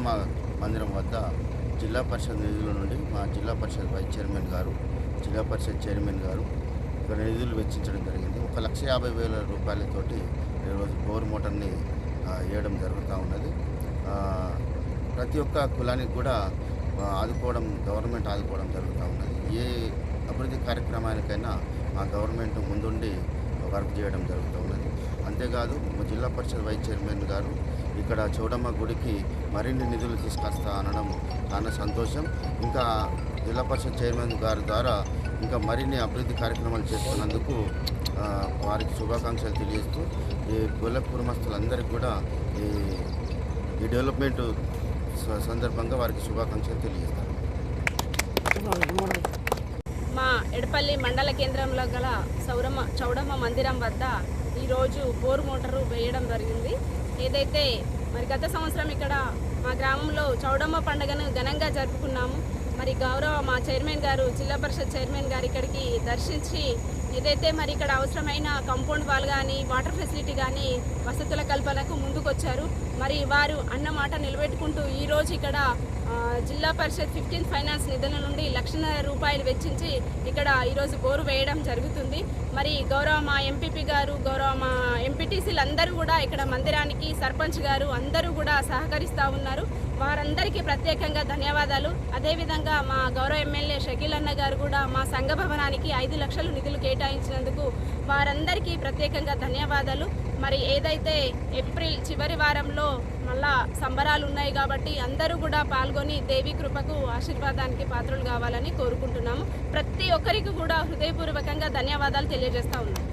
చౌడమ్మ మందిరం వద్ద జిల్లా పరిషత్ నిధుల నుండి మా జిల్లా పరిషత్ వైస్ చైర్మన్ గారు, జిల్లా పరిషత్ చైర్మన్ గారు ఇక్కడ నిధులు వెచ్చించడం జరిగింది. 1,50,000 రూపాయలతోటి ఈరోజు బోర్ మోటార్ని వేయడం జరుగుతూ ఉన్నది. ప్రతి ఒక్క కులానికి కూడా ఆదుకోవడం, గవర్నమెంట్ ఆదుకోవడం జరుగుతూ ఉన్నది. ఏ అభివృద్ధి కార్యక్రమానికైనా మా గవర్నమెంట్ ముందుండి వర్క్ చేయడం జరుగుతూ ఉన్నది. అంతేకాదు జిల్లా పరిషత్ వైస్ చైర్మన్ గారు ఇక్కడ చౌడమ్మ గుడికి మరిన్ని నిధులు తీసుకొస్తా అనడం చాలా సంతోషం. ఇంకా జిల్లా పరిషత్ చైర్మన్ గారి ద్వారా ఇంకా మరిన్ని అభివృద్ధి కార్యక్రమాలు చేస్తున్నందుకు వారికి శుభాకాంక్షలు తెలియజేస్తూ ఈ గొల్ల కుటుంబస్తులందరికీ కూడా ఈ డెవలప్మెంట్ సందర్భంగా వారికి శుభాకాంక్షలు తెలియజేస్తారు. మా ఎడపల్లి మండల కేంద్రంలో గల చౌడమ్మ మందిరం వద్ద ఈరోజు బోరు మోటారు వేయడం జరిగింది. ఏదైతే మరి గత సంవత్సరం ఇక్కడ మా గ్రామంలో చౌడమ్మ పండుగను ఘనంగా జరుపుకున్నాము. మరి గౌరవ మా చైర్మన్ గారు, జిల్లా పరిషత్ చైర్మన్ గారు ఇక్కడికి దర్శించి ఏదైతే మరి ఇక్కడ అవసరమైన కాంపౌండ్ వాల్ కానీ, వాటర్ ఫెసిలిటీ కానీ వసతుల కల్పనకు ముందుకొచ్చారు. మరి వారు అన్న మాట నిలబెట్టుకుంటూ ఈరోజు ఇక్కడ జిల్లా పరిషత్ 15th ఫైనాన్స్ నిధుల నుండి 1,00,000 రూపాయలు వెచ్చించి ఇక్కడ ఈరోజు బోరు వేయడం జరుగుతుంది. మరి గౌరవ మా ఎంపీపీ గారు, గౌరవ మా ఎంపీటీసీలు అందరూ కూడా ఇక్కడ మందిరానికి, సర్పంచ్ గారు అందరూ కూడా సహకరిస్తూ ఉన్నారు. వారందరికీ ప్రత్యేకంగా ధన్యవాదాలు. అదేవిధంగా మా గౌరవ ఎమ్మెల్యే షకీల్ అన్న గారు కూడా మా సంఘ భవనానికి 5 లక్షలు నిధులు కేటాయించినందుకు వారందరికీ ప్రత్యేకంగా ధన్యవాదాలు. మరి ఏదైతే ఏప్రిల్ చివరి వారంలో మళ్ళా సంబరాలు ఉన్నాయి కాబట్టి అందరూ కూడా పాల్గొని దేవి కృపకు, ఆశీర్వాదానికి పాత్రలు కావాలని కోరుకుంటున్నాము. ప్రతి ఒక్కరికి కూడా హృదయపూర్వకంగా ధన్యవాదాలు తెలియజేస్తా ఉన్నాం.